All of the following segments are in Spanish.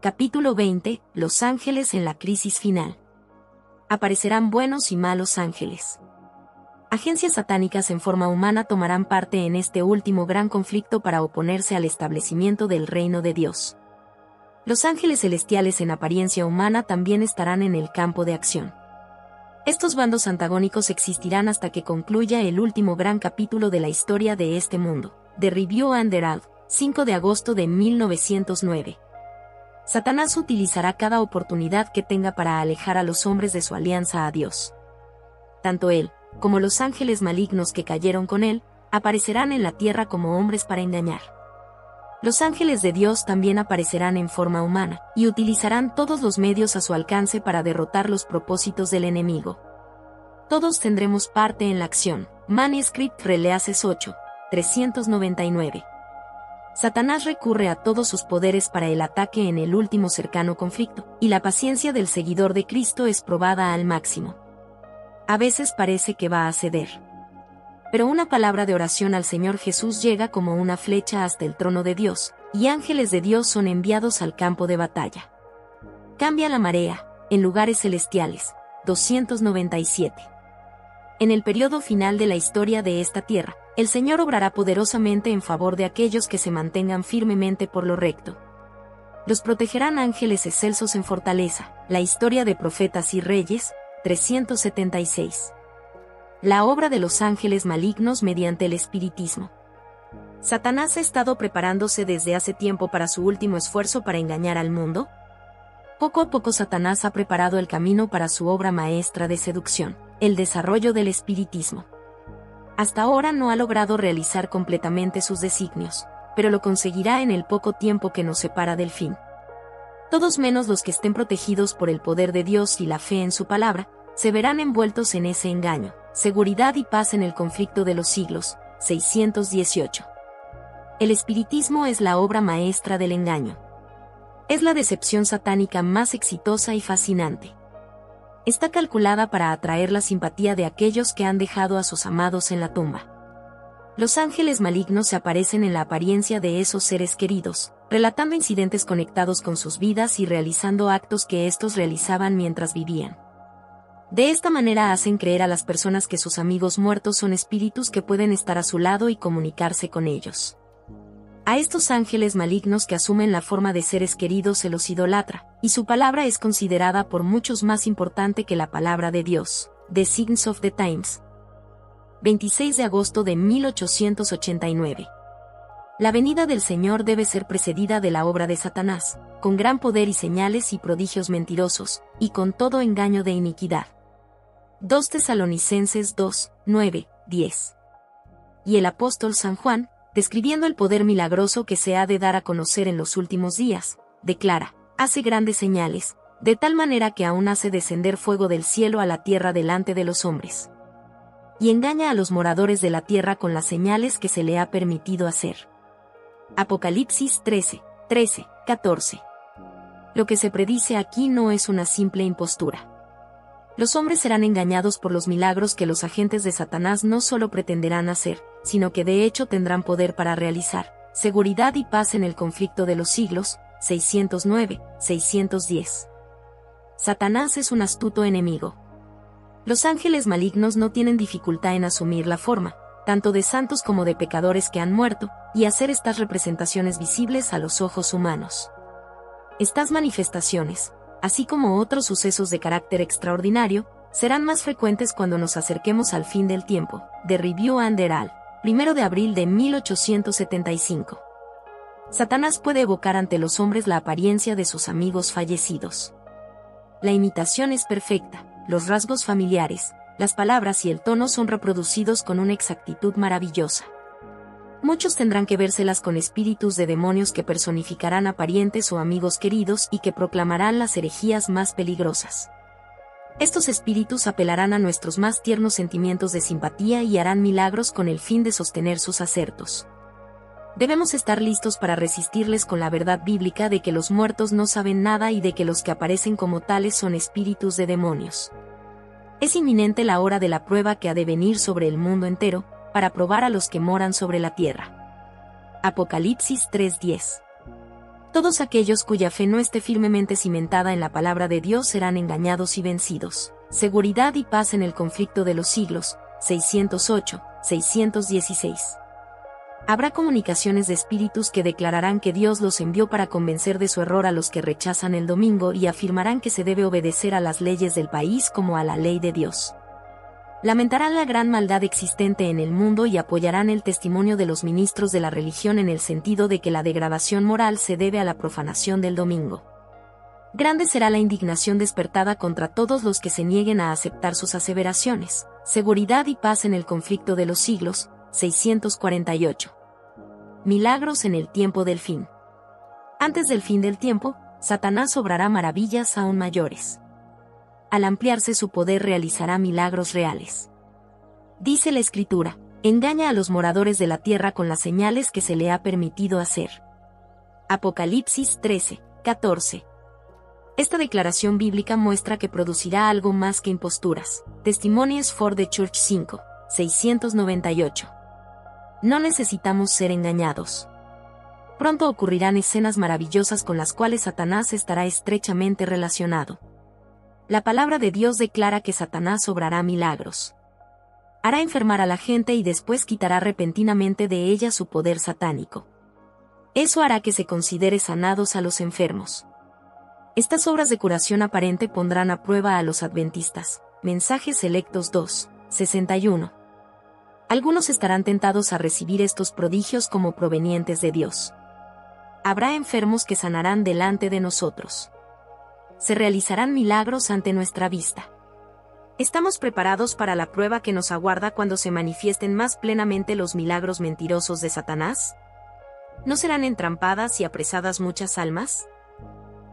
Capítulo 20. Los ángeles en la crisis final. Aparecerán buenos y malos ángeles. Agencias satánicas en forma humana tomarán parte en este último gran conflicto para oponerse al establecimiento del reino de Dios. Los ángeles celestiales en apariencia humana también estarán en el campo de acción. Estos bandos antagónicos existirán hasta que concluya el último gran capítulo de la historia de este mundo. The Review and Herald, 5 de agosto de 1909. Satanás utilizará cada oportunidad que tenga para alejar a los hombres de su alianza a Dios. Tanto él, como los ángeles malignos que cayeron con él, aparecerán en la tierra como hombres para engañar. Los ángeles de Dios también aparecerán en forma humana, y utilizarán todos los medios a su alcance para derrotar los propósitos del enemigo. Todos tendremos parte en la acción. Manuscript Releases 8, 399. Satanás recurre a todos sus poderes para el ataque en el último cercano conflicto, y la paciencia del seguidor de Cristo es probada al máximo. A veces parece que va a ceder. Pero una palabra de oración al Señor Jesús llega como una flecha hasta el trono de Dios, y ángeles de Dios son enviados al campo de batalla. Cambia la marea, en lugares celestiales. 297. En el periodo final de la historia de esta tierra, el Señor obrará poderosamente en favor de aquellos que se mantengan firmemente por lo recto. Los protegerán ángeles excelsos en fortaleza. La historia de profetas y reyes, 376. La obra de los ángeles malignos mediante el espiritismo. ¿Satanás ha estado preparándose desde hace tiempo para su último esfuerzo para engañar al mundo? Poco a poco Satanás ha preparado el camino para su obra maestra de seducción, el desarrollo del espiritismo. Hasta ahora no ha logrado realizar completamente sus designios, pero lo conseguirá en el poco tiempo que nos separa del fin. Todos menos los que estén protegidos por el poder de Dios y la fe en su palabra, se verán envueltos en ese engaño. Seguridad y paz en el conflicto de los siglos, 618. El espiritismo es la obra maestra del engaño. Es la decepción satánica más exitosa y fascinante. Está calculada para atraer la simpatía de aquellos que han dejado a sus amados en la tumba. Los ángeles malignos se aparecen en la apariencia de esos seres queridos, relatando incidentes conectados con sus vidas y realizando actos que estos realizaban mientras vivían. De esta manera hacen creer a las personas que sus amigos muertos son espíritus que pueden estar a su lado y comunicarse con ellos. A estos ángeles malignos que asumen la forma de seres queridos se los idolatra, y su palabra es considerada por muchos más importante que la palabra de Dios. The Signs of the Times. 26 de agosto de 1889. La venida del Señor debe ser precedida de la obra de Satanás, con gran poder y señales y prodigios mentirosos, y con todo engaño de iniquidad. 2 Tesalonicenses 2, 9, 10. Y el apóstol San Juan, describiendo el poder milagroso que se ha de dar a conocer en los últimos días, declara: hace grandes señales, de tal manera que aún hace descender fuego del cielo a la tierra delante de los hombres. Y engaña a los moradores de la tierra con las señales que se le ha permitido hacer. Apocalipsis 13, 13, 14. Lo que se predice aquí no es una simple impostura. Los hombres serán engañados por los milagros que los agentes de Satanás no solo pretenderán hacer, sino que de hecho tendrán poder para realizar. Seguridad y paz en el conflicto de los siglos, 609, 610. Satanás es un astuto enemigo. Los ángeles malignos no tienen dificultad en asumir la forma, tanto de santos como de pecadores que han muerto, y hacer estas representaciones visibles a los ojos humanos. Estas manifestaciones, así como otros sucesos de carácter extraordinario, serán más frecuentes cuando nos acerquemos al fin del tiempo. The Review and Herald, 1 de abril de 1875. Satanás puede evocar ante los hombres la apariencia de sus amigos fallecidos. La imitación es perfecta, los rasgos familiares, las palabras y el tono son reproducidos con una exactitud maravillosa. Muchos tendrán que vérselas con espíritus de demonios que personificarán a parientes o amigos queridos y que proclamarán las herejías más peligrosas. Estos espíritus apelarán a nuestros más tiernos sentimientos de simpatía y harán milagros con el fin de sostener sus asertos. Debemos estar listos para resistirles con la verdad bíblica de que los muertos no saben nada y de que los que aparecen como tales son espíritus de demonios. Es inminente la hora de la prueba que ha de venir sobre el mundo entero, para probar a los que moran sobre la tierra. Apocalipsis 3:10. Todos aquellos cuya fe no esté firmemente cimentada en la palabra de Dios serán engañados y vencidos. Seguridad y paz en el conflicto de los siglos, 608, 616. Habrá comunicaciones de espíritus que declararán que Dios los envió para convencer de su error a los que rechazan el domingo y afirmarán que se debe obedecer a las leyes del país como a la ley de Dios. Lamentarán la gran maldad existente en el mundo y apoyarán el testimonio de los ministros de la religión en el sentido de que la degradación moral se debe a la profanación del domingo. Grande será la indignación despertada contra todos los que se nieguen a aceptar sus aseveraciones. Seguridad y paz en el conflicto de los siglos, 648. Milagros en el tiempo del fin. Antes del fin del tiempo, Satanás obrará maravillas aún mayores. Al ampliarse su poder realizará milagros reales. Dice la Escritura, engaña a los moradores de la tierra con las señales que se le ha permitido hacer. Apocalipsis 13, 14. Esta declaración bíblica muestra que producirá algo más que imposturas. Testimonies for the Church 5, 698. No necesitamos ser engañados. Pronto ocurrirán escenas maravillosas con las cuales Satanás estará estrechamente relacionado. La palabra de Dios declara que Satanás obrará milagros. Hará enfermar a la gente y después quitará repentinamente de ella su poder satánico. Eso hará que se considere sanados a los enfermos. Estas obras de curación aparente pondrán a prueba a los adventistas. Mensajes Selectos 2, 61. Algunos estarán tentados a recibir estos prodigios como provenientes de Dios. Habrá enfermos que sanarán delante de nosotros. Se realizarán milagros ante nuestra vista. ¿Estamos preparados para la prueba que nos aguarda cuando se manifiesten más plenamente los milagros mentirosos de Satanás? ¿No serán entrampadas y apresadas muchas almas?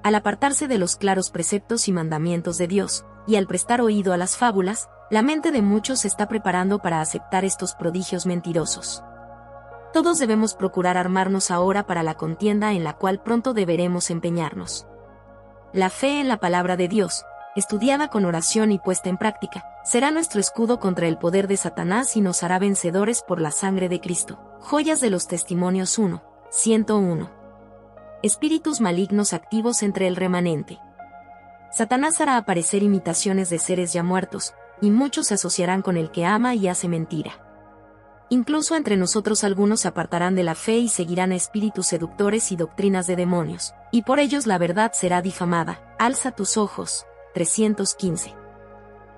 Al apartarse de los claros preceptos y mandamientos de Dios, y al prestar oído a las fábulas, la mente de muchos se está preparando para aceptar estos prodigios mentirosos. Todos debemos procurar armarnos ahora para la contienda en la cual pronto deberemos empeñarnos. La fe en la palabra de Dios, estudiada con oración y puesta en práctica, será nuestro escudo contra el poder de Satanás y nos hará vencedores por la sangre de Cristo. Joyas de los Testimonios 1, 101. Espíritus malignos activos entre el remanente. Satanás hará aparecer imitaciones de seres ya muertos, y muchos se asociarán con el que ama y hace mentira. Incluso entre nosotros algunos se apartarán de la fe y seguirán a espíritus seductores y doctrinas de demonios, y por ellos la verdad será difamada. Alza tus ojos, 315.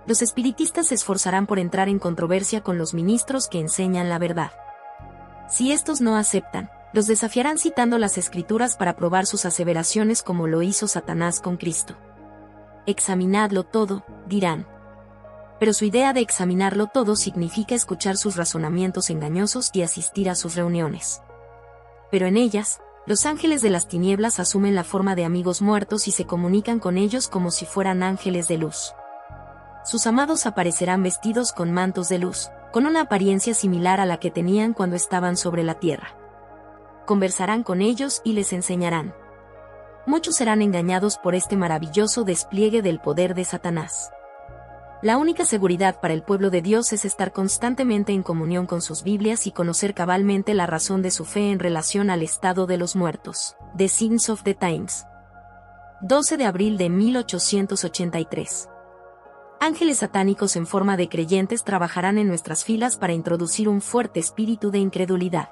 Los espiritistas se esforzarán por entrar en controversia con los ministros que enseñan la verdad. Si estos no aceptan, los desafiarán citando las Escrituras para probar sus aseveraciones como lo hizo Satanás con Cristo. Examinadlo todo, dirán. Pero su idea de examinarlo todo significa escuchar sus razonamientos engañosos y asistir a sus reuniones. Pero en ellas, los ángeles de las tinieblas asumen la forma de amigos muertos y se comunican con ellos como si fueran ángeles de luz. Sus amados aparecerán vestidos con mantos de luz, con una apariencia similar a la que tenían cuando estaban sobre la tierra. Conversarán con ellos y les enseñarán. Muchos serán engañados por este maravilloso despliegue del poder de Satanás. La única seguridad para el pueblo de Dios es estar constantemente en comunión con sus Biblias y conocer cabalmente la razón de su fe en relación al estado de los muertos. The Signs of the Times. 12 de abril de 1883. Ángeles satánicos en forma de creyentes trabajarán en nuestras filas para introducir un fuerte espíritu de incredulidad.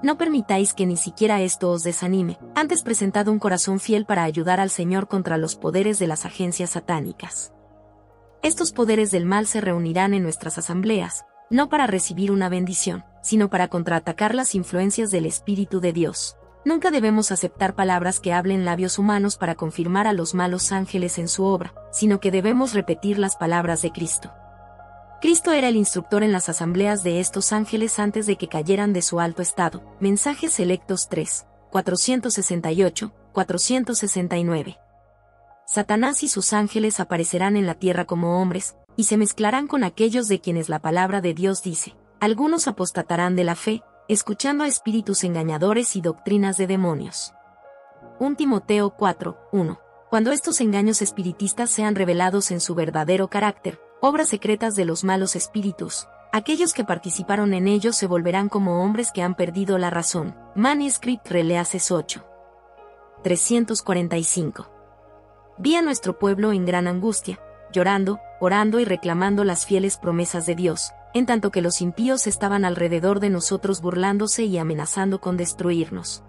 No permitáis que ni siquiera esto os desanime, antes presentad un corazón fiel para ayudar al Señor contra los poderes de las agencias satánicas. Estos poderes del mal se reunirán en nuestras asambleas, no para recibir una bendición, sino para contraatacar las influencias del Espíritu de Dios. Nunca debemos aceptar palabras que hablen labios humanos para confirmar a los malos ángeles en su obra, sino que debemos repetir las palabras de Cristo. Cristo era el instructor en las asambleas de estos ángeles antes de que cayeran de su alto estado. Mensajes Selectos 3, 468, 469. Satanás y sus ángeles aparecerán en la tierra como hombres, y se mezclarán con aquellos de quienes la palabra de Dios dice: algunos apostatarán de la fe, escuchando a espíritus engañadores y doctrinas de demonios. 1 Timoteo 4, 1. Cuando estos engaños espiritistas sean revelados en su verdadero carácter, obras secretas de los malos espíritus, aquellos que participaron en ellos se volverán como hombres que han perdido la razón. Manuscript Releases 8. 345. Vi a nuestro pueblo en gran angustia, llorando, orando y reclamando las fieles promesas de Dios, en tanto que los impíos estaban alrededor de nosotros burlándose y amenazando con destruirnos.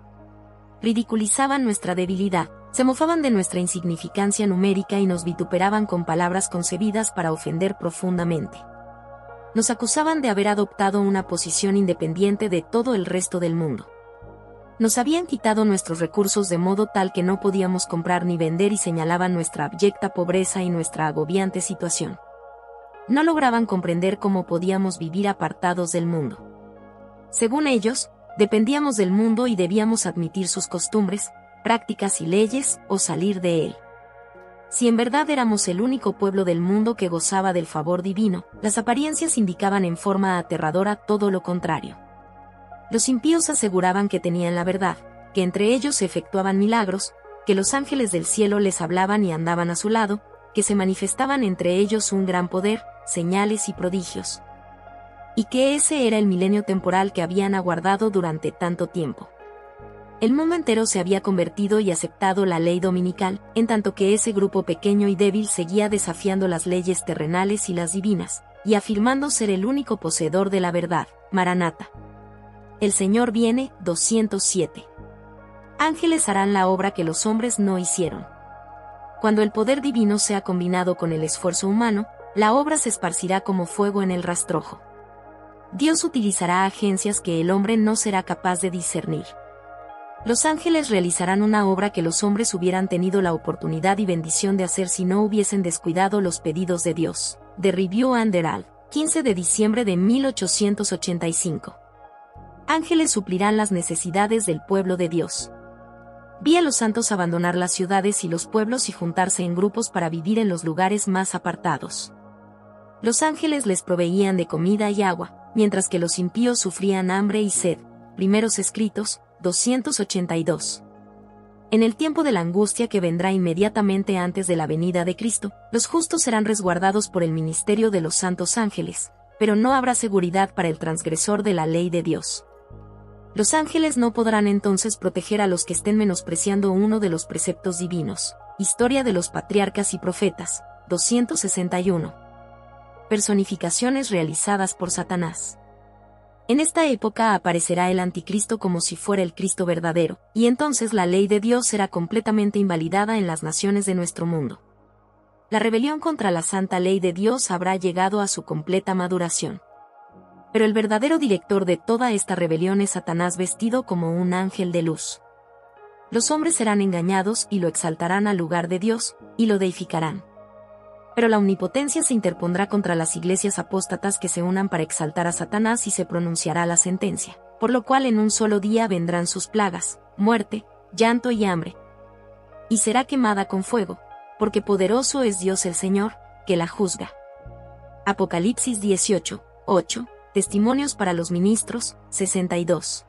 Ridiculizaban nuestra debilidad, se mofaban de nuestra insignificancia numérica y nos vituperaban con palabras concebidas para ofender profundamente. Nos acusaban de haber adoptado una posición independiente de todo el resto del mundo. Nos habían quitado nuestros recursos de modo tal que no podíamos comprar ni vender y señalaban nuestra abyecta pobreza y nuestra agobiante situación. No lograban comprender cómo podíamos vivir apartados del mundo. Según ellos, dependíamos del mundo y debíamos admitir sus costumbres, prácticas y leyes, o salir de él. Si en verdad éramos el único pueblo del mundo que gozaba del favor divino, las apariencias indicaban en forma aterradora todo lo contrario. Los impíos aseguraban que tenían la verdad, que entre ellos se efectuaban milagros, que los ángeles del cielo les hablaban y andaban a su lado, que se manifestaban entre ellos un gran poder, señales y prodigios. Y que ese era el milenio temporal que habían aguardado durante tanto tiempo. El mundo entero se había convertido y aceptado la ley dominical, en tanto que ese grupo pequeño y débil seguía desafiando las leyes terrenales y las divinas, y afirmando ser el único poseedor de la verdad. Maranata. El Señor viene. 207. Ángeles harán la obra que los hombres no hicieron. Cuando el poder divino sea combinado con el esfuerzo humano, la obra se esparcirá como fuego en el rastrojo. Dios utilizará agencias que el hombre no será capaz de discernir. Los ángeles realizarán una obra que los hombres hubieran tenido la oportunidad y bendición de hacer si no hubiesen descuidado los pedidos de Dios. The Review and Herald, 15 de diciembre de 1885. Ángeles suplirán las necesidades del pueblo de Dios. Vi a los santos abandonar las ciudades y los pueblos y juntarse en grupos para vivir en los lugares más apartados. Los ángeles les proveían de comida y agua, mientras que los impíos sufrían hambre y sed. Primeros escritos, 282. En el tiempo de la angustia que vendrá inmediatamente antes de la venida de Cristo, los justos serán resguardados por el ministerio de los santos ángeles, pero no habrá seguridad para el transgresor de la ley de Dios. Los ángeles no podrán entonces proteger a los que estén menospreciando uno de los preceptos divinos. Historia de los patriarcas y profetas, 261. Personificaciones realizadas por Satanás. En esta época aparecerá el anticristo como si fuera el Cristo verdadero, y entonces la ley de Dios será completamente invalidada en las naciones de nuestro mundo. La rebelión contra la santa ley de Dios habrá llegado a su completa maduración. Pero el verdadero director de toda esta rebelión es Satanás vestido como un ángel de luz. Los hombres serán engañados y lo exaltarán al lugar de Dios, y lo deificarán. Pero la omnipotencia se interpondrá contra las iglesias apóstatas que se unan para exaltar a Satanás y se pronunciará la sentencia, por lo cual en un solo día vendrán sus plagas, muerte, llanto y hambre. Y será quemada con fuego, porque poderoso es Dios el Señor, que la juzga. Apocalipsis 18, 8, Testimonios para los ministros, 62.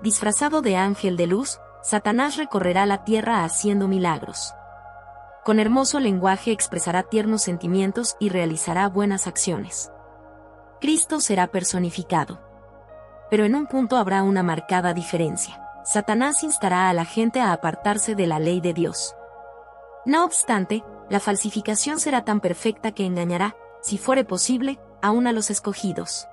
Disfrazado de ángel de luz, Satanás recorrerá la tierra haciendo milagros. Con hermoso lenguaje expresará tiernos sentimientos y realizará buenas acciones. Cristo será personificado. Pero en un punto habrá una marcada diferencia. Satanás instará a la gente a apartarse de la ley de Dios. No obstante, la falsificación será tan perfecta que engañará, si fuere posible, aún a los escogidos.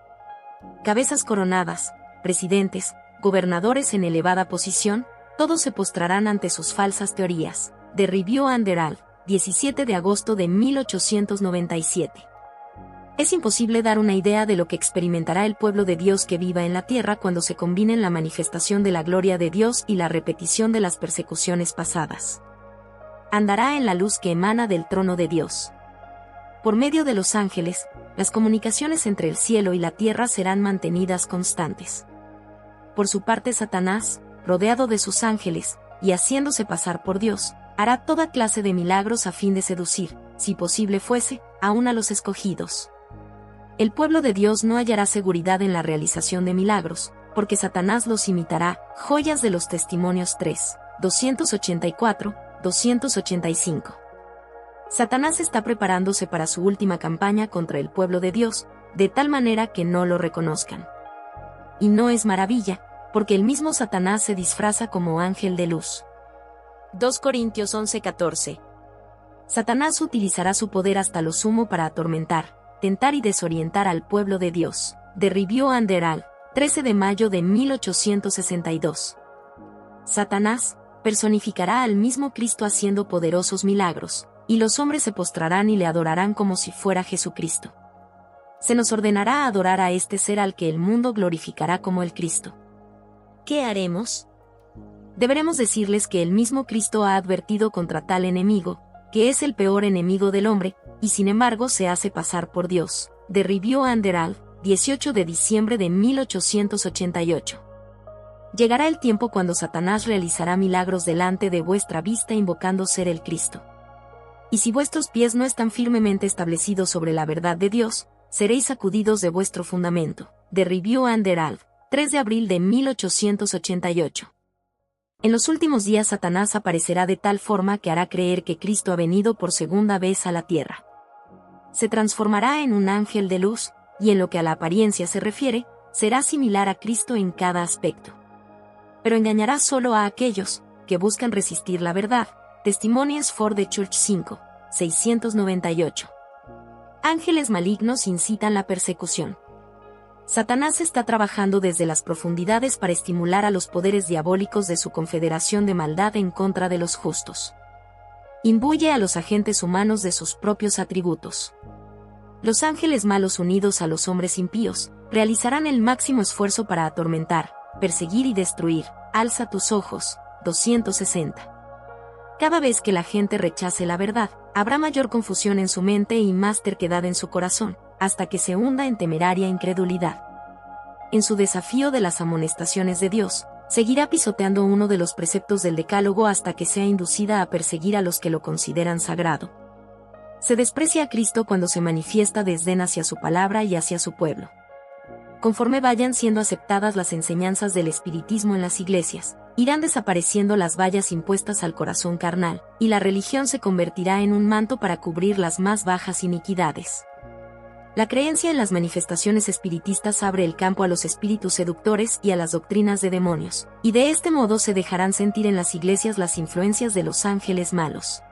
Cabezas coronadas, presidentes, gobernadores en elevada posición, todos se postrarán ante sus falsas teorías. The Review and Herald, 17 de agosto de 1897. Es imposible dar una idea de lo que experimentará el pueblo de Dios que viva en la tierra cuando se combinen la manifestación de la gloria de Dios y la repetición de las persecuciones pasadas. Andará en la luz que emana del trono de Dios. Por medio de los ángeles, las comunicaciones entre el cielo y la tierra serán mantenidas constantes. Por su parte Satanás, rodeado de sus ángeles, y haciéndose pasar por Dios, hará toda clase de milagros a fin de seducir, si posible fuese, aún a los escogidos. El pueblo de Dios no hallará seguridad en la realización de milagros, porque Satanás los imitará. Joyas de los Testimonios 3, 284, 285. Satanás está preparándose para su última campaña contra el pueblo de Dios, de tal manera que no lo reconozcan. Y no es maravilla, porque el mismo Satanás se disfraza como ángel de luz. 2 Corintios 11:14. Satanás utilizará su poder hasta lo sumo para atormentar, tentar y desorientar al pueblo de Dios. The Review and Herald, 13 de mayo de 1862. Satanás personificará al mismo Cristo haciendo poderosos milagros, y los hombres se postrarán y le adorarán como si fuera Jesucristo. Se nos ordenará adorar a este ser al que el mundo glorificará como el Cristo. ¿Qué haremos? Deberemos decirles que el mismo Cristo ha advertido contra tal enemigo, que es el peor enemigo del hombre, y sin embargo se hace pasar por Dios. The Review and Herald, 18 de diciembre de 1888. Llegará el tiempo cuando Satanás realizará milagros delante de vuestra vista invocando ser el Cristo. Y si vuestros pies no están firmemente establecidos sobre la verdad de Dios, seréis sacudidos de vuestro fundamento. The Review and Herald, 3 de abril de 1888. En los últimos días Satanás aparecerá de tal forma que hará creer que Cristo ha venido por segunda vez a la tierra. Se transformará en un ángel de luz, y en lo que a la apariencia se refiere, será similar a Cristo en cada aspecto. Pero engañará solo a aquellos que buscan resistir la verdad. Testimonies for the Church 5, 698. Ángeles malignos incitan la persecución. Satanás está trabajando desde las profundidades para estimular a los poderes diabólicos de su confederación de maldad en contra de los justos. Imbuye a los agentes humanos de sus propios atributos. Los ángeles malos unidos a los hombres impíos, realizarán el máximo esfuerzo para atormentar, perseguir y destruir. Alza tus ojos, 260. Cada vez que la gente rechace la verdad, habrá mayor confusión en su mente y más terquedad en su corazón, hasta que se hunda en temeraria incredulidad. En su desafío de las amonestaciones de Dios, seguirá pisoteando uno de los preceptos del Decálogo hasta que sea inducida a perseguir a los que lo consideran sagrado. Se desprecia a Cristo cuando se manifiesta desdén hacia su palabra y hacia su pueblo. Conforme vayan siendo aceptadas las enseñanzas del espiritismo en las iglesias, irán desapareciendo las vallas impuestas al corazón carnal, y la religión se convertirá en un manto para cubrir las más bajas iniquidades. La creencia en las manifestaciones espiritistas abre el campo a los espíritus seductores y a las doctrinas de demonios, y de este modo se dejarán sentir en las iglesias las influencias de los ángeles malos.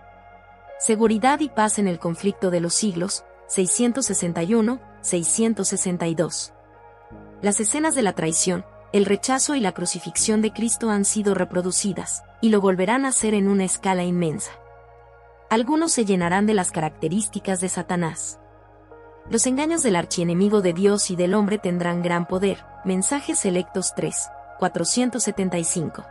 Seguridad y paz en el conflicto de los siglos, 661-662. Las escenas de la traición, el rechazo y la crucifixión de Cristo han sido reproducidas, y lo volverán a hacer en una escala inmensa. Algunos se llenarán de las características de Satanás. Los engaños del archienemigo de Dios y del hombre tendrán gran poder. Mensajes selectos 3, 475.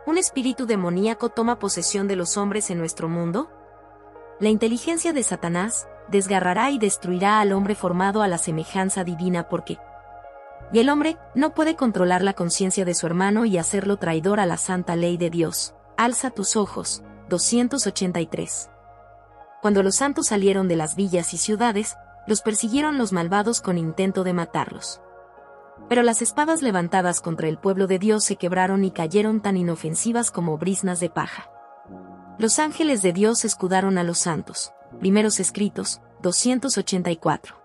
¿Un espíritu demoníaco toma posesión de los hombres en nuestro mundo? La inteligencia de Satanás desgarrará y destruirá al hombre formado a la semejanza divina porque y el hombre no puede controlar la conciencia de su hermano y hacerlo traidor a la santa ley de Dios. Alza tus ojos, 283. Cuando los santos salieron de las villas y ciudades, los persiguieron los malvados con intento de matarlos. Pero las espadas levantadas contra el pueblo de Dios se quebraron y cayeron tan inofensivas como briznas de paja. Los ángeles de Dios escudaron a los santos. Primeros escritos, 284.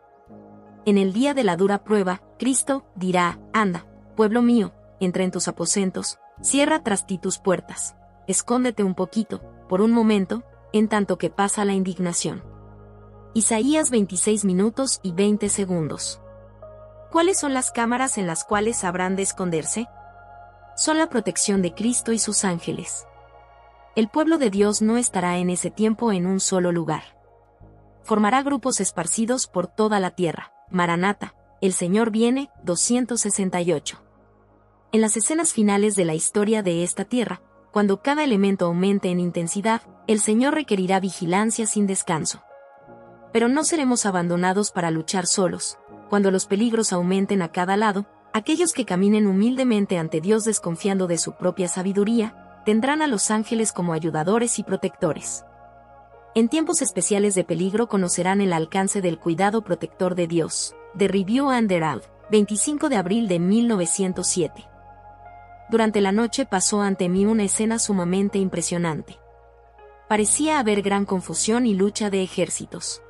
En el día de la dura prueba, Cristo dirá: anda, pueblo mío, entra en tus aposentos, cierra tras ti tus puertas, escóndete un poquito, por un momento, en tanto que pasa la indignación. Isaías 26 minutos y 20 segundos. ¿Cuáles son las cámaras en las cuales habrán de esconderse? Son la protección de Cristo y sus ángeles. El pueblo de Dios no estará en ese tiempo en un solo lugar. Formará grupos esparcidos por toda la tierra. Maranata, el Señor viene, 268. En las escenas finales de la historia de esta tierra, cuando cada elemento aumente en intensidad, el Señor requerirá vigilancia sin descanso. Pero no seremos abandonados para luchar solos. Cuando los peligros aumenten a cada lado, aquellos que caminen humildemente ante Dios desconfiando de su propia sabiduría, tendrán a los ángeles como ayudadores y protectores. En tiempos especiales de peligro conocerán el alcance del cuidado protector de Dios. The Review and Herald, 25 de abril de 1907. Durante la noche pasó ante mí una escena sumamente impresionante. Parecía haber gran confusión y lucha de ejércitos.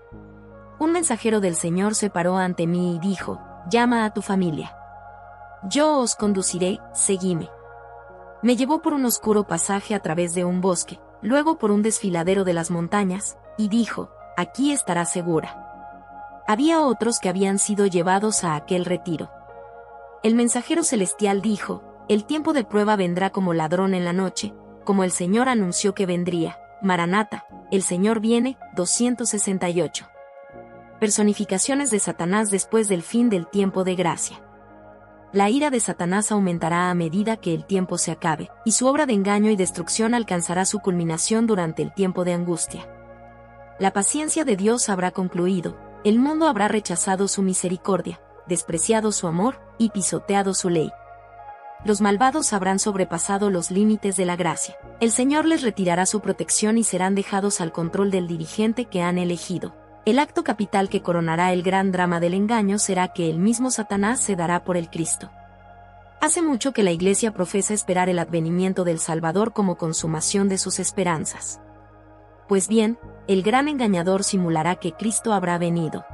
Un mensajero del Señor se paró ante mí y dijo: llama a tu familia. Yo os conduciré, seguime. Me llevó por un oscuro pasaje a través de un bosque, luego por un desfiladero de las montañas, y dijo, aquí estarás segura. Había otros que habían sido llevados a aquel retiro. El mensajero celestial dijo, el tiempo de prueba vendrá como ladrón en la noche, como el Señor anunció que vendría. Maranata, el Señor viene, 268. Personificaciones de Satanás después del fin del tiempo de gracia. La ira de Satanás aumentará a medida que el tiempo se acabe, y su obra de engaño y destrucción alcanzará su culminación durante el tiempo de angustia. La paciencia de Dios habrá concluido, el mundo habrá rechazado su misericordia, despreciado su amor, y pisoteado su ley. Los malvados habrán sobrepasado los límites de la gracia. El Señor les retirará su protección y serán dejados al control del dirigente que han elegido. El acto capital que coronará el gran drama del engaño será que el mismo Satanás se dará por el Cristo. Hace mucho que la Iglesia profesa esperar el advenimiento del Salvador como consumación de sus esperanzas. Pues bien, el gran engañador simulará que Cristo habrá venido.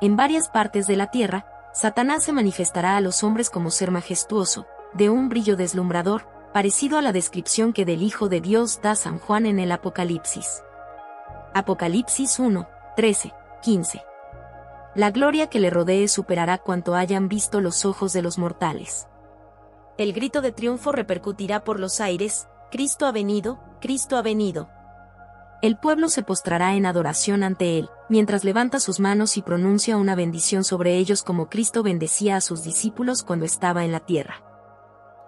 En varias partes de la tierra, Satanás se manifestará a los hombres como ser majestuoso, de un brillo deslumbrador, parecido a la descripción que del Hijo de Dios da San Juan en el Apocalipsis. Apocalipsis 1, 13, 15. La gloria que le rodee superará cuanto hayan visto los ojos de los mortales. El grito de triunfo repercutirá por los aires, Cristo ha venido, Cristo ha venido. El pueblo se postrará en adoración ante él, mientras levanta sus manos y pronuncia una bendición sobre ellos como Cristo bendecía a sus discípulos cuando estaba en la tierra.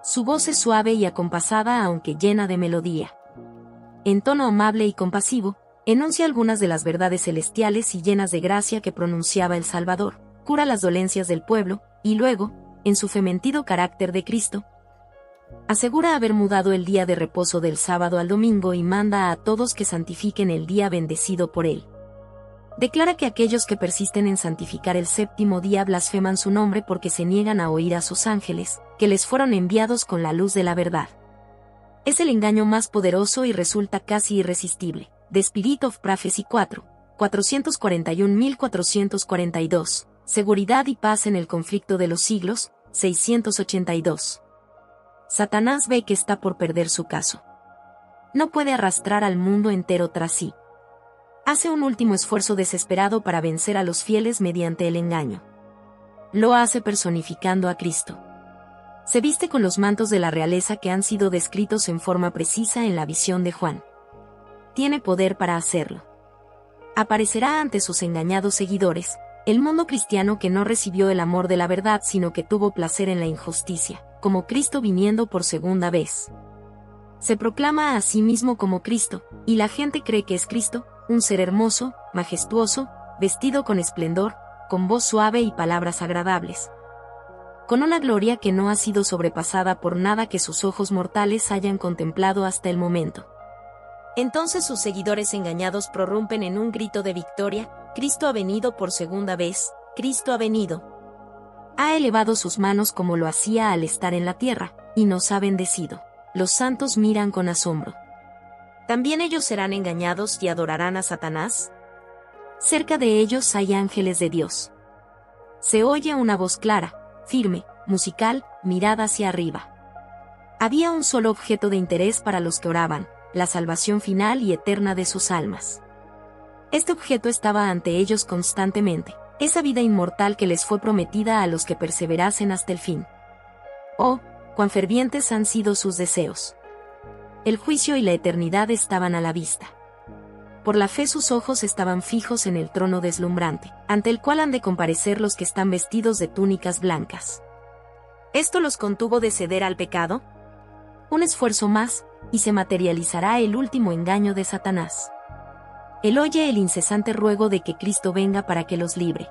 Su voz es suave y acompasada aunque llena de melodía. En tono amable y compasivo, enuncia algunas de las verdades celestiales y llenas de gracia que pronunciaba el Salvador, cura las dolencias del pueblo, y luego, en su fementido carácter de Cristo, asegura haber mudado el día de reposo del sábado al domingo y manda a todos que santifiquen el día bendecido por él. Declara que aquellos que persisten en santificar el séptimo día blasfeman su nombre porque se niegan a oír a sus ángeles, que les fueron enviados con la luz de la verdad. Es el engaño más poderoso y resulta casi irresistible. The Spirit of Prophecy 4, 441.442. Seguridad y paz en el conflicto de los siglos, 682. Satanás ve que está por perder su caso. No puede arrastrar al mundo entero tras sí. Hace un último esfuerzo desesperado para vencer a los fieles mediante el engaño. Lo hace personificando a Cristo. Se viste con los mantos de la realeza que han sido descritos en forma precisa en la visión de Juan. Tiene poder para hacerlo. Aparecerá ante sus engañados seguidores, el mundo cristiano que no recibió el amor de la verdad sino que tuvo placer en la injusticia, como Cristo viniendo por segunda vez. Se proclama a sí mismo como Cristo, y la gente cree que es Cristo, un ser hermoso, majestuoso, vestido con esplendor, con voz suave y palabras agradables. Con una gloria que no ha sido sobrepasada por nada que sus ojos mortales hayan contemplado hasta el momento. Entonces sus seguidores engañados prorrumpen en un grito de victoria, Cristo ha venido por segunda vez, Cristo ha venido. Ha elevado sus manos como lo hacía al estar en la tierra, y nos ha bendecido. Los santos miran con asombro. ¿También ellos serán engañados y adorarán a Satanás? Cerca de ellos hay ángeles de Dios. Se oye una voz clara, firme, musical, mirada hacia arriba. Había un solo objeto de interés para los que oraban, la salvación final y eterna de sus almas. Este objeto estaba ante ellos constantemente, esa vida inmortal que les fue prometida a los que perseverasen hasta el fin. Oh, cuán fervientes han sido sus deseos. El juicio y la eternidad estaban a la vista. Por la fe sus ojos estaban fijos en el trono deslumbrante, ante el cual han de comparecer los que están vestidos de túnicas blancas. ¿Esto los contuvo de ceder al pecado? Un esfuerzo más, y se materializará el último engaño de Satanás. Él oye el incesante ruego de que Cristo venga para que los libre.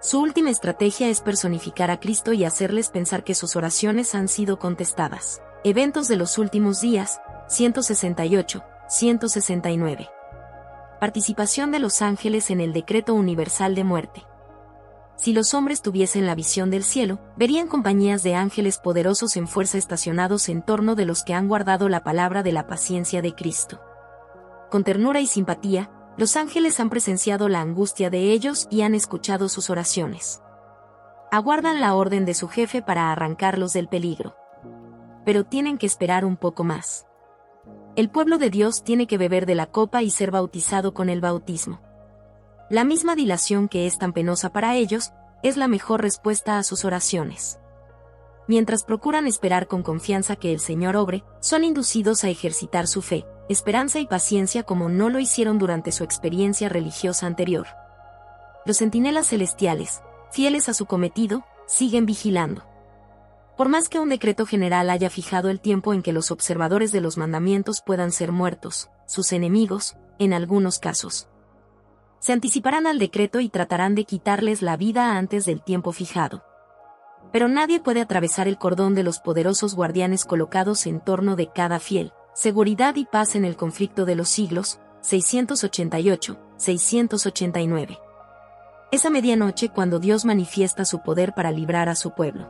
Su última estrategia es personificar a Cristo y hacerles pensar que sus oraciones han sido contestadas. Eventos de los últimos días, 168, 169. Participación de los ángeles en el decreto universal de muerte. Si los hombres tuviesen la visión del cielo, verían compañías de ángeles poderosos en fuerza estacionados en torno de los que han guardado la palabra de la paciencia de Cristo. Con ternura y simpatía, los ángeles han presenciado la angustia de ellos y han escuchado sus oraciones. Aguardan la orden de su jefe para arrancarlos del peligro. pero tienen que esperar un poco más. El pueblo de Dios tiene que beber de la copa y ser bautizado con el bautismo. La misma dilación que es tan penosa para ellos, es la mejor respuesta a sus oraciones. Mientras procuran esperar con confianza que el Señor obre, son inducidos a ejercitar su fe, esperanza y paciencia como no lo hicieron durante su experiencia religiosa anterior. Los centinelas celestiales, fieles a su cometido, siguen vigilando. Por más que un decreto general haya fijado el tiempo en que los observadores de los mandamientos puedan ser muertos, sus enemigos, en algunos casos, se anticiparán al decreto y tratarán de quitarles la vida antes del tiempo fijado. Pero nadie puede atravesar el cordón de los poderosos guardianes colocados en torno de cada fiel. Seguridad y paz en el conflicto de los siglos, 688-689. Es a medianoche cuando Dios manifiesta su poder para librar a su pueblo.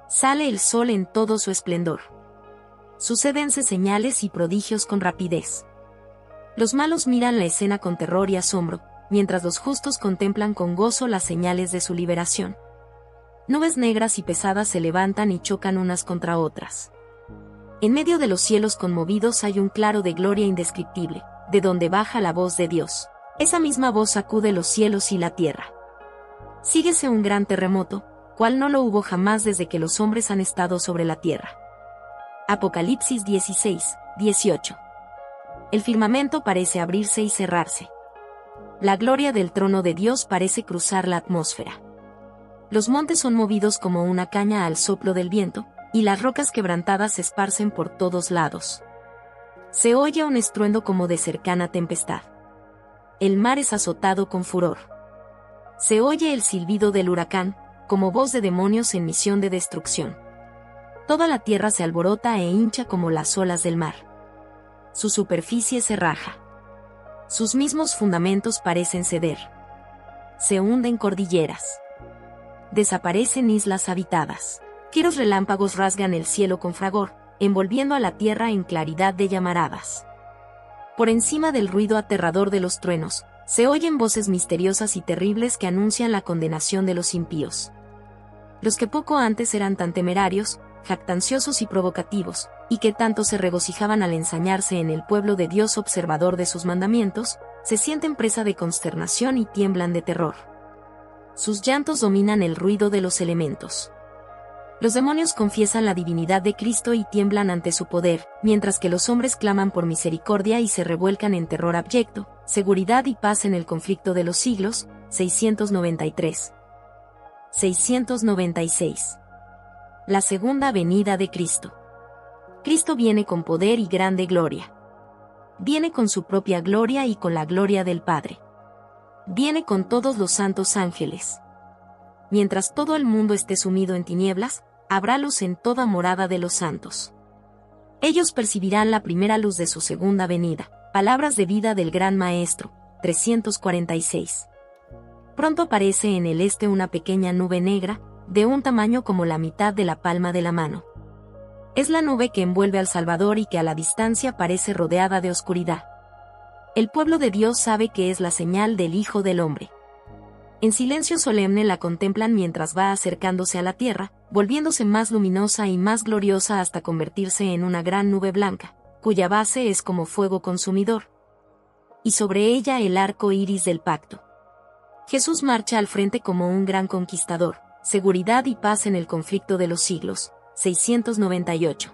Sale el sol en todo su esplendor. Sucédense señales y prodigios con rapidez. Los malos miran la escena con terror y asombro, mientras los justos contemplan con gozo las señales de su liberación. Nubes negras y pesadas se levantan y chocan unas contra otras. En medio de los cielos conmovidos hay un claro de gloria indescriptible, de donde baja la voz de Dios. Esa misma voz sacude los cielos y la tierra. Síguese un gran terremoto, cual no lo hubo jamás desde que los hombres han estado sobre la tierra. Apocalipsis 16:18. El firmamento parece abrirse y cerrarse. La gloria del trono de Dios parece cruzar la atmósfera. Los montes son movidos como una caña al soplo del viento, y las rocas quebrantadas se esparcen por todos lados. Se oye un estruendo como de cercana tempestad. El mar es azotado con furor. Se oye el silbido del huracán, como voz de demonios en misión de destrucción. Toda la tierra se alborota e hincha como las olas del mar. Su superficie se raja. Sus mismos fundamentos parecen ceder. Se hunden cordilleras. Desaparecen islas habitadas. Fieros relámpagos rasgan el cielo con fragor, envolviendo a la tierra en claridad de llamaradas. Por encima del ruido aterrador de los truenos, se oyen voces misteriosas y terribles que anuncian la condenación de los impíos. Los que poco antes eran tan temerarios, jactanciosos y provocativos, y que tanto se regocijaban al ensañarse en el pueblo de Dios observador de sus mandamientos, se sienten presa de consternación y tiemblan de terror. Sus llantos dominan el ruido de los elementos. Los demonios confiesan la divinidad de Cristo y tiemblan ante su poder, mientras que los hombres claman por misericordia y se revuelcan en terror abyecto, seguridad y paz en el conflicto de los siglos, 693. 696. La segunda venida de Cristo. Cristo viene con poder y grande gloria. Viene con su propia gloria y con la gloria del Padre. Viene con todos los santos ángeles. Mientras todo el mundo esté sumido en tinieblas, habrá luz en toda morada de los santos. Ellos percibirán la primera luz de su segunda venida. Palabras de vida del Gran Maestro, 346. Pronto aparece en el este una pequeña nube negra, de un tamaño como la mitad de la palma de la mano. Es la nube que envuelve al Salvador y que a la distancia parece rodeada de oscuridad. El pueblo de Dios sabe que es la señal del Hijo del Hombre. En silencio solemne la contemplan mientras va acercándose a la tierra, volviéndose más luminosa y más gloriosa hasta convertirse en una gran nube blanca, cuya base es como fuego consumidor. Y sobre ella el arco iris del pacto. Jesús marcha al frente como un gran conquistador, seguridad y paz en el conflicto de los siglos, 698.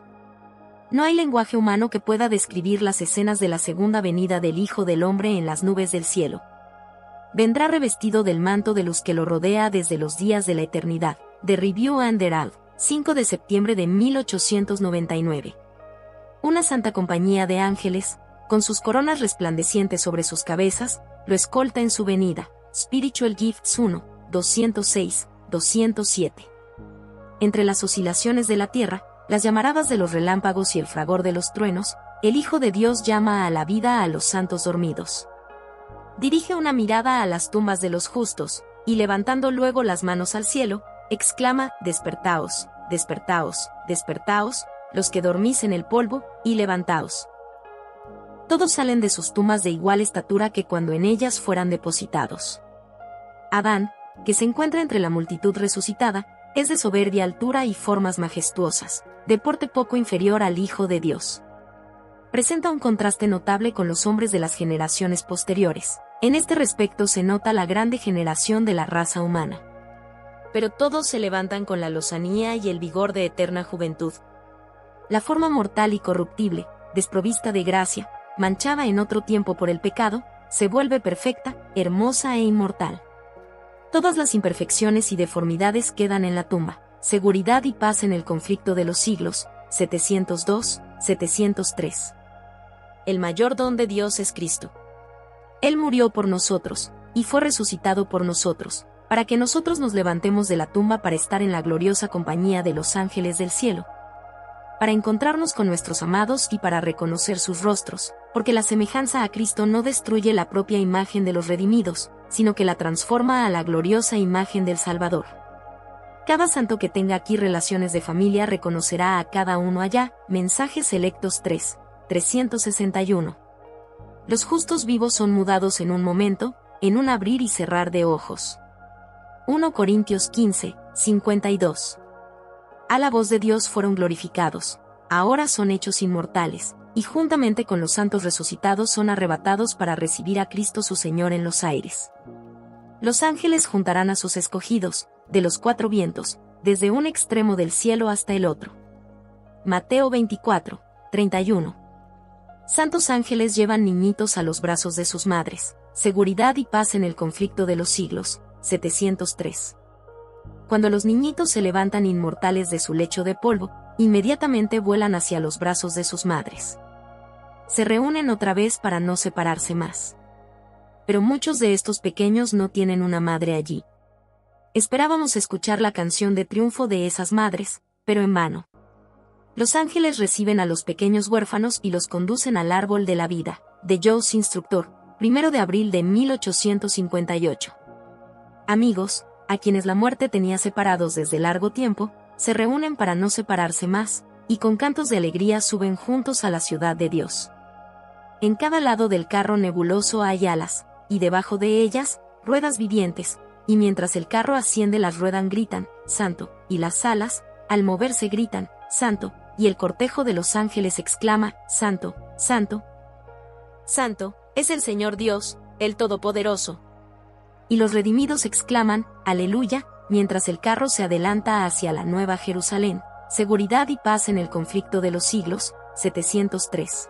No hay lenguaje humano que pueda describir las escenas de la segunda venida del Hijo del Hombre en las nubes del cielo. Vendrá revestido del manto de luz que lo rodea desde los días de la eternidad. The Review and Herald, 5 de septiembre de 1899. Una santa compañía de ángeles, con sus coronas resplandecientes sobre sus cabezas, lo escolta en su venida. Spiritual Gifts 1, 206, 207. Entre las oscilaciones de la tierra, las llamaradas de los relámpagos y el fragor de los truenos, el Hijo de Dios llama a la vida a los santos dormidos. Dirige una mirada a las tumbas de los justos, y levantando luego las manos al cielo, exclama: despertaos, despertaos, despertaos, los que dormís en el polvo, y levantaos. Todos salen de sus tumbas de igual estatura que cuando en ellas fueran depositados. Adán, que se encuentra entre la multitud resucitada, es de soberbia altura y formas majestuosas, de porte poco inferior al Hijo de Dios. Presenta un contraste notable con los hombres de las generaciones posteriores. En este respecto se nota la gran degeneración de la raza humana. Pero todos se levantan con la lozanía y el vigor de eterna juventud. La forma mortal y corruptible, desprovista de gracia, manchada en otro tiempo por el pecado, se vuelve perfecta, hermosa e inmortal. Todas las imperfecciones y deformidades quedan en la tumba. Seguridad y paz en el conflicto de los siglos, 702, 703. El mayor don de Dios es Cristo. Él murió por nosotros, y fue resucitado por nosotros, para que nosotros nos levantemos de la tumba para estar en la gloriosa compañía de los ángeles del cielo, para encontrarnos con nuestros amados y para reconocer sus rostros, porque la semejanza a Cristo no destruye la propia imagen de los redimidos, sino que la transforma a la gloriosa imagen del Salvador. Cada santo que tenga aquí relaciones de familia reconocerá a cada uno allá. Mensajes selectos 3, 361. Los justos vivos son mudados en un momento, en un abrir y cerrar de ojos. 1 Corintios 15, 52. A la voz de Dios fueron glorificados, ahora son hechos inmortales, y juntamente con los santos resucitados son arrebatados para recibir a Cristo su Señor en los aires. Los ángeles juntarán a sus escogidos, de los cuatro vientos, desde un extremo del cielo hasta el otro. Mateo 24, 31. Santos ángeles llevan niñitos a los brazos de sus madres, seguridad y paz en el conflicto de los siglos, 703. Cuando los niñitos se levantan inmortales de su lecho de polvo, inmediatamente vuelan hacia los brazos de sus madres. Se reúnen otra vez para no separarse más. Pero muchos de estos pequeños no tienen una madre allí. Esperábamos escuchar la canción de triunfo de esas madres, pero en vano. Los ángeles reciben a los pequeños huérfanos y los conducen al árbol de la vida, de Joe's Instructor, 1 de abril de 1858. Amigos, a quienes la muerte tenía separados desde largo tiempo, se reúnen para no separarse más, y con cantos de alegría suben juntos a la ciudad de Dios. En cada lado del carro nebuloso hay alas, y debajo de ellas, ruedas vivientes, y mientras el carro asciende las ruedas gritan, Santo, y las alas, al moverse gritan, Santo, y el cortejo de los ángeles exclama, Santo, Santo, Santo, es el Señor Dios, el Todopoderoso. Y los redimidos exclaman, Aleluya, mientras el carro se adelanta hacia la Nueva Jerusalén, seguridad y paz en el conflicto de los siglos, 703.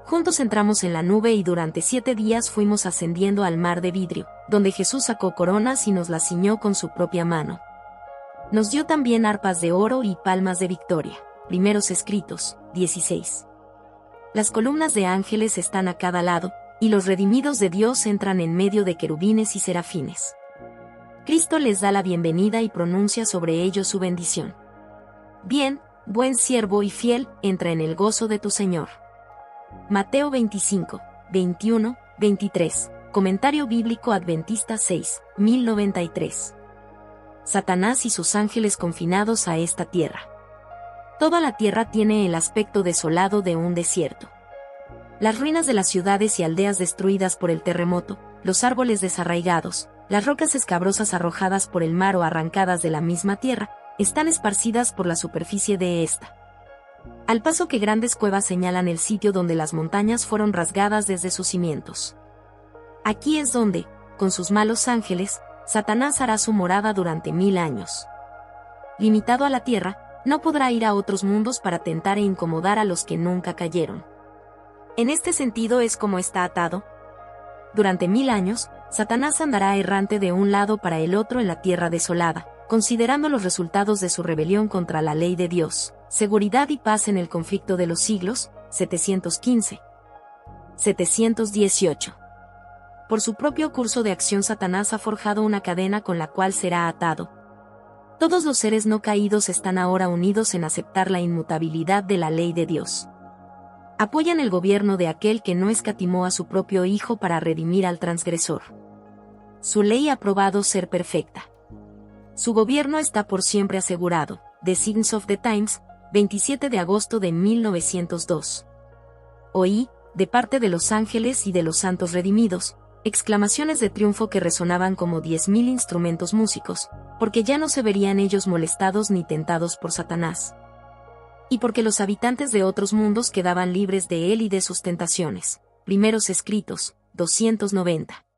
Juntos entramos en la nube y durante 7 días fuimos ascendiendo al mar de vidrio, donde Jesús sacó coronas y nos las ciñó con su propia mano. Nos dio también arpas de oro y palmas de victoria. Primeros escritos, 16. Las columnas de ángeles están a cada lado, y los redimidos de Dios entran en medio de querubines y serafines. Cristo les da la bienvenida y pronuncia sobre ellos su bendición. Bien, buen siervo y fiel, entra en el gozo de tu Señor. Mateo 25, 21, 23. Comentario bíblico adventista 6, 1093. Satanás y sus ángeles confinados a esta tierra. Toda la tierra tiene el aspecto desolado de un desierto. Las ruinas de las ciudades y aldeas destruidas por el terremoto, los árboles desarraigados, las rocas escabrosas arrojadas por el mar o arrancadas de la misma tierra, están esparcidas por la superficie de esta. Al paso que grandes cuevas señalan el sitio donde las montañas fueron rasgadas desde sus cimientos. Aquí es donde, con sus malos ángeles, Satanás hará su morada durante 1000 años. Limitado a la tierra, no podrá ir a otros mundos para tentar e incomodar a los que nunca cayeron. En este sentido es como está atado. Durante 1000 años, Satanás andará errante de un lado para el otro en la tierra desolada, considerando los resultados de su rebelión contra la ley de Dios, seguridad y paz en el conflicto de los siglos, 715. 718. Por su propio curso de acción Satanás ha forjado una cadena con la cual será atado. Todos los seres no caídos están ahora unidos en aceptar la inmutabilidad de la ley de Dios. Apoyan el gobierno de aquel que no escatimó a su propio Hijo para redimir al transgresor. Su ley ha probado ser perfecta. Su gobierno está por siempre asegurado. The Signs of the Times, 27 de agosto de 1902. Oí, de parte de los ángeles y de los santos redimidos, exclamaciones de triunfo que resonaban como 10.000 instrumentos músicos, porque ya no se verían ellos molestados ni tentados por Satanás. y porque los habitantes de otros mundos quedaban libres de él y de sus tentaciones. Primeros escritos, 290.